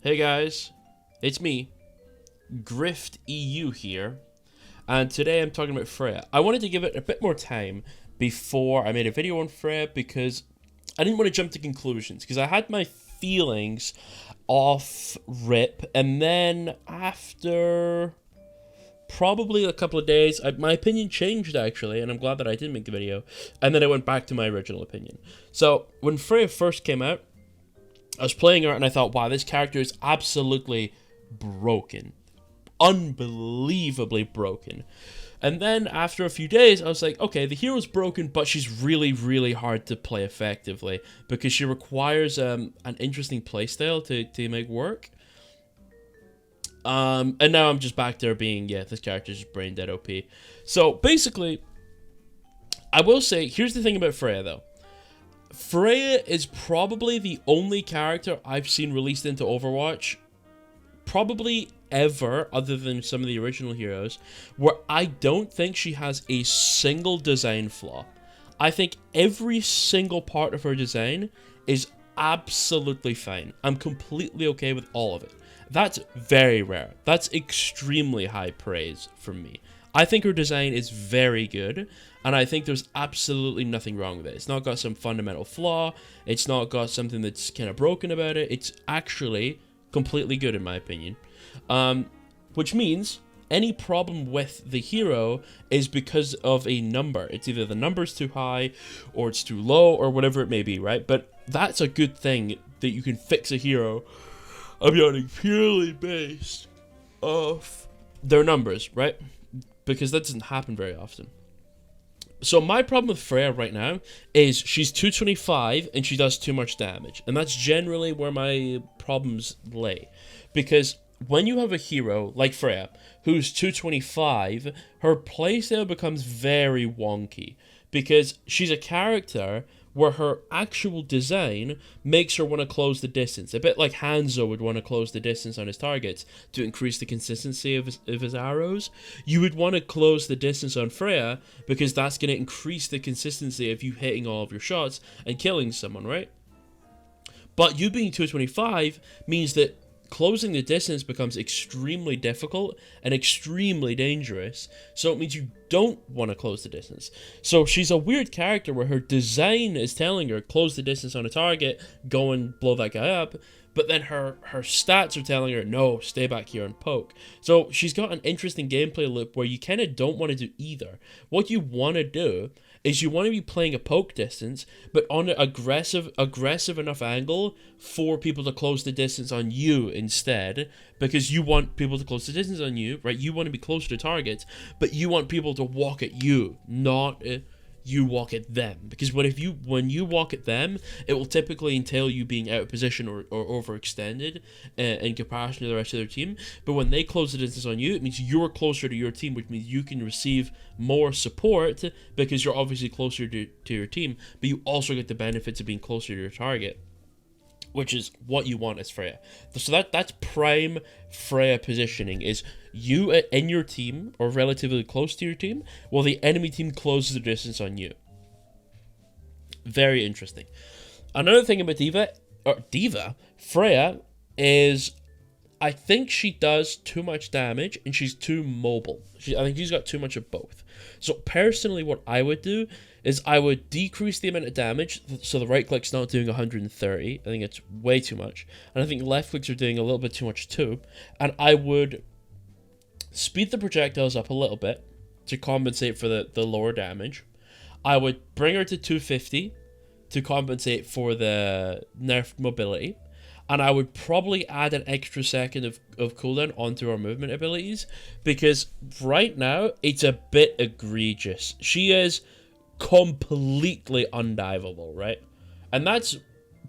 Hey guys, it's me, Grift EU here, and today I'm talking about Freya. I wanted to give it a bit more time before I made a video on Freya because I didn't want to jump to conclusions because I had my feelings off rip, and then after probably a couple of days, my opinion changed actually, and I'm glad that I did make the video, and then I went back to my original opinion. So when Freya first came out, I was playing her and I thought, wow, this character is absolutely broken. Unbelievably broken. And then after a few days, I was like, okay, the hero's broken, but she's really, really hard to play effectively because she requires an interesting playstyle to make work. And now I'm just back there being, yeah, this character's just brain dead OP. So basically, I will say, here's the thing about Freya though. Freya is probably the only character I've seen released into Overwatch, probably ever, other than some of the original heroes, where I don't think she has a single design flaw. I think every single part of her design is absolutely fine. I'm completely okay with all of it. That's very rare. That's extremely high praise from me. I think her design is very good, and I think there's absolutely nothing wrong with it. It's not got some fundamental flaw, it's not got something that's kind of broken about it, it's actually completely good in my opinion. Which means any problem with the hero is because of a number. It's either the number's too high, or it's too low, or whatever it may be, right? But that's a good thing, that you can fix a hero purely based off their numbers, right? Because that doesn't happen very often. So my problem with Freya right now is she's 225 and she does too much damage. And that's generally where my problems lay. Because when you have a hero like Freya, who's 225, her playstyle becomes very wonky. Because she's a character where her actual design makes her want to close the distance. A bit like Hanzo would want to close the distance on his targets to increase the consistency of his arrows. You would want to close the distance on Freya because that's going to increase the consistency of you hitting all of your shots and killing someone, right? But you being 225 means that closing the distance becomes extremely difficult and extremely dangerous, so it means you don't want to close the distance. So she's a weird character where her design is telling her close the distance on a target, go and blow that guy up, but then her stats are telling her no, stay back here and poke. So she's got an interesting gameplay loop where you kind of don't want to do either. What you want to do is you want to be playing a poke distance, but on an aggressive enough angle for people to close the distance on you instead, because you want people to close the distance on you, right? You want to be closer to targets, but you want people to walk at you, not you walk at them. Because when you walk at them, it will typically entail you being out of position or overextended in comparison to the rest of their team. But when they close the distance on you, it means you're closer to your team, which means you can receive more support because you're obviously closer to your team, but you also get the benefits of being closer to your target, which is what you want as Freya. So that's prime Freya positioning, is you in your team, or relatively close to your team, while the enemy team closes the distance on you. Very interesting. Another thing about Freya, is I think she does too much damage and she's too mobile. I think she's got too much of both. So personally, what I would do is I would decrease the amount of damage so the right click's not doing 130. I think it's way too much. And I think left clicks are doing a little bit too much too. And I would speed the projectiles up a little bit to compensate for the lower damage. I would bring her to 250 to compensate for the nerfed mobility. And I would probably add an extra second of cooldown onto her movement abilities, because right now it's a bit egregious. She is completely undiveable, right? And that's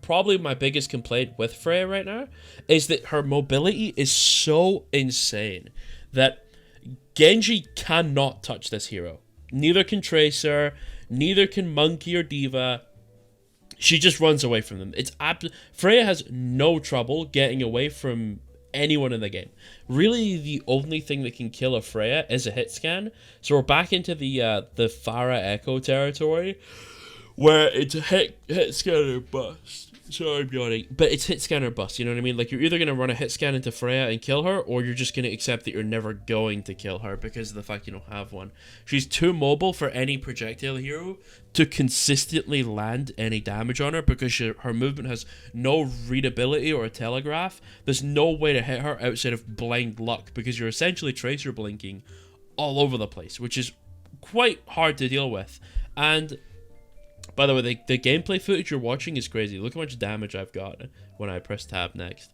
probably my biggest complaint with Freya right now, is that her mobility is so insane that Genji cannot touch this hero. Neither can Tracer, neither can Monkey or D.Va. She just runs away from them. Freya has no trouble getting away from anyone in the game. Really, the only thing that can kill a Freya is a hit scan. So we're back into the Pharah Echo territory, where it's a hit scan or bust. Sorry, I'm yawning. But it's hit scan or bust, you know what I mean? Like, you're either going to run a hit scan into Freya and kill her, or you're just going to accept that you're never going to kill her because of the fact you don't have one. She's too mobile for any projectile hero to consistently land any damage on her because her movement has no readability or a telegraph. There's no way to hit her outside of blind luck because you're essentially tracer blinking all over the place, which is quite hard to deal with. And by the way, the gameplay footage you're watching is crazy. Look how much damage I've got when I press tab next.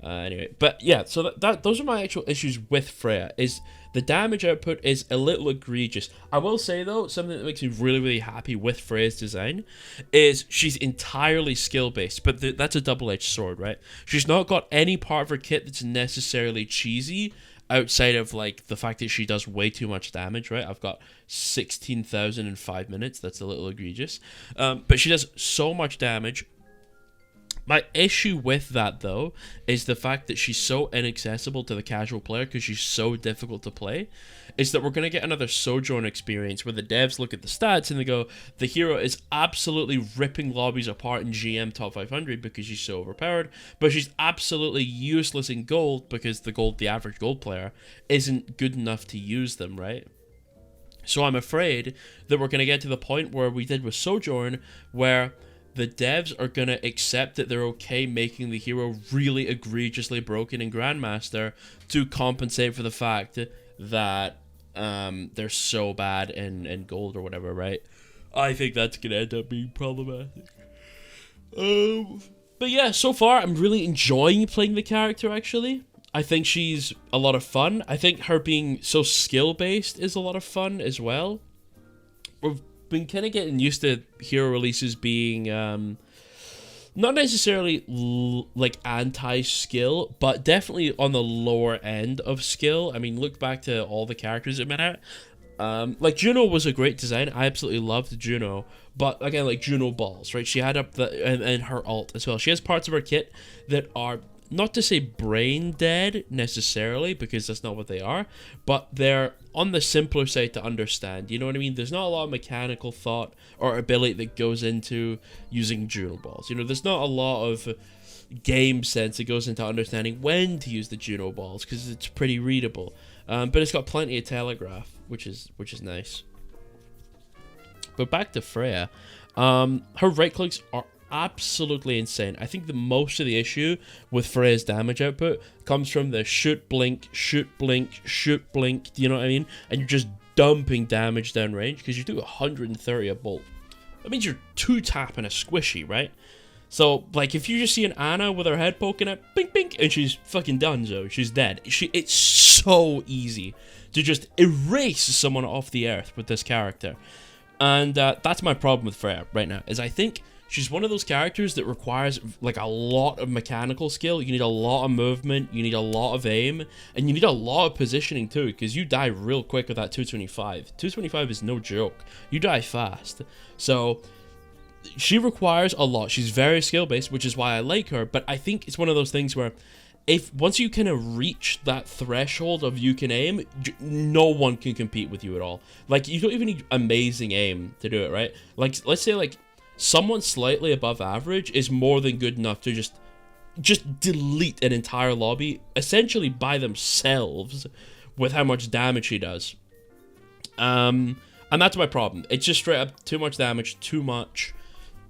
Anyway, but yeah, so those are my actual issues with Freya. Is the damage output is a little egregious. I will say though, something that makes me really, really happy with Freya's design is she's entirely skill based, but that's a double-edged sword, right? She's not got any part of her kit that's necessarily cheesy, outside of like the fact that she does way too much damage, right? I've got 16,000 in 5 minutes. That's a little egregious. But she does so much damage. My issue with that, though, is the fact that she's so inaccessible to the casual player because she's so difficult to play, is that we're going to get another Sojourn experience where the devs look at the stats and they go, the hero is absolutely ripping lobbies apart in GM top 500 because she's so overpowered, but she's absolutely useless in gold because the average gold player isn't good enough to use them, right? So I'm afraid that we're going to get to the point where we did with Sojourn, where the devs are going to accept that they're okay making the hero really egregiously broken in Grandmaster to compensate for the fact that they're so bad in gold or whatever, right? I think that's going to end up being problematic. But yeah, so far I'm really enjoying playing the character, actually. I think she's a lot of fun. I think her being so skill-based is a lot of fun as well. We've been kind of getting used to hero releases being not necessarily like anti-skill, but definitely on the lower end of skill. I mean, look back to all the characters that met out. Like Juno was a great design. I absolutely loved Juno, but again, like Juno balls, right? She had up and her ult as well. She has parts of her kit that are, not to say brain dead necessarily, because that's not what they are, but they're on the simpler side to understand. You know what I mean? There's not a lot of mechanical thought or ability that goes into using Juno balls. You know, there's not a lot of game sense that goes into understanding when to use the Juno balls because it's pretty readable. But it's got plenty of telegraph, which is nice. But back to Freya, her right clicks are absolutely insane. I think the most of the issue with Freya's damage output comes from the shoot, blink, shoot, blink, shoot, blink. Do you know what I mean? And you're just dumping damage down range because you do 130 a bolt. That means you're 2-tapping a squishy, right? So, like, if you just see an Ana with her head poking out, bink, bink, and she's fucking done, so she's dead. It's so easy to just erase someone off the earth with this character. And that's my problem with Freya right now, is I think she's one of those characters that requires like a lot of mechanical skill. You need a lot of movement, you need a lot of aim, and you need a lot of positioning too, because you die real quick with that 225. 225 is no joke. You die fast. So she requires a lot. She's very skill-based, which is why I like her, but I think it's one of those things where once you kind of reach that threshold of you can aim, no one can compete with you at all. Like, you don't even need amazing aim to do it, right? Like, let's say like someone slightly above average is more than good enough to just delete an entire lobby essentially by themselves with how much damage she does. And that's my problem. It's just straight up too much damage, too much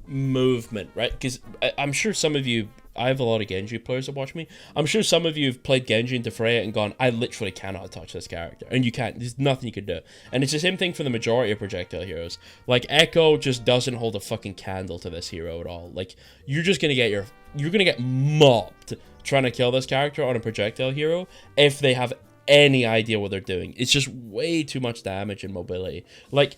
movement, right? Because I'm sure some of you, I have a lot of Genji players that watch me. I'm sure some of you have played Genji into Freya and gone, I literally cannot touch this character. And you can't. There's nothing you can do. And it's the same thing for the majority of projectile heroes. Like, Echo just doesn't hold a fucking candle to this hero at all. Like, you're just gonna get you're gonna get mopped trying to kill this character on a projectile hero if they have any idea what they're doing. It's just way too much damage and mobility. Like,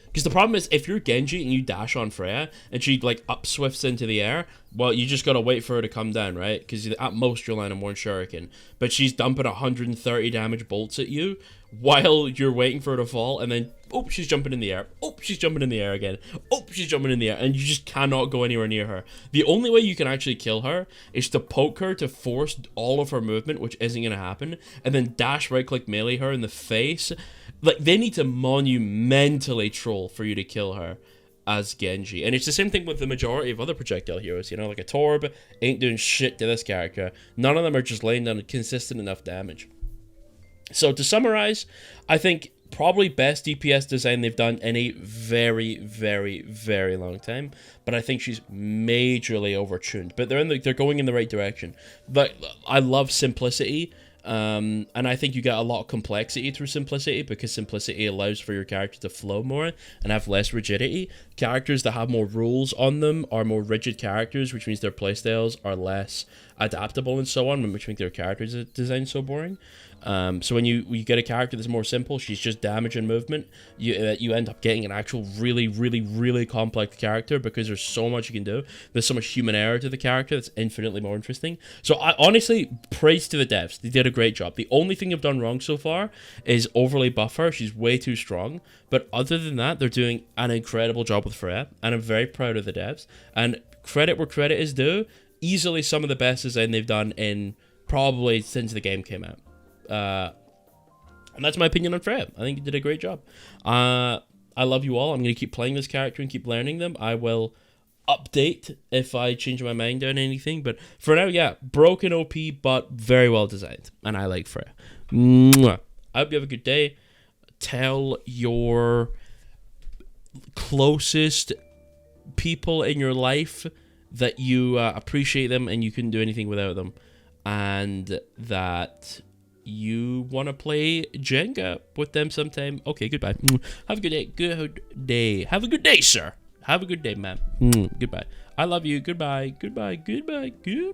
because the problem is, if you're Genji and you dash on Freya, and she, like, up-swifts into the air, well, you just gotta wait for her to come down, right? Because at most, you'll land on one shuriken. But she's dumping 130 damage bolts at you while you're waiting for her to fall, and then, oh, she's jumping in the air. Oh, she's jumping in the air again. Oh, she's jumping in the air, and you just cannot go anywhere near her. The only way you can actually kill her is to poke her to force all of her movement, which isn't gonna happen, and then dash right-click melee her in the face. Like, they need to monumentally troll for you to kill her. as Genji. And it's the same thing with the majority of other projectile heroes, you know, like a Torb ain't doing shit to this character. None of them are just laying down consistent enough damage. So to summarize, I think probably best DPS design they've done in a very, very, very long time. But I think she's majorly overtuned. But they're going in the right direction. But I love simplicity. And I think you get a lot of complexity through simplicity, because simplicity allows for your character to flow more and have less rigidity. Characters that have more rules on them are more rigid characters, which means their playstyles are less adaptable and so on, which make their characters design so boring. So when you get a character that's more simple, she's just damage and movement, you end up getting an actual really, really, really complex character, because there's so much you can do. There's so much human error to the character that's infinitely more interesting. So I honestly, praise to the devs. They did a great job. The only thing they've done wrong so far is overly buff her. She's way too strong. But other than that, they're doing an incredible job with Freya, and I'm very proud of the devs. And credit where credit is due, easily some of the best design they've done in probably since the game came out. And that's my opinion on Freya. I think you did a great job. I love you all. I'm going to keep playing this character and keep learning them. I will update if I change my mind on anything. But for now, yeah, broken OP, but very well designed. And I like Freya. Mwah. I hope you have a good day. Tell your closest people in your life that you appreciate them and you couldn't do anything without them. And that you want to play Jenga with them sometime. Okay, goodbye. Have a good day. Good day. Have a good day, sir. Have a good day, man. Goodbye. I love you. Goodbye. Goodbye. Goodbye. Goodbye.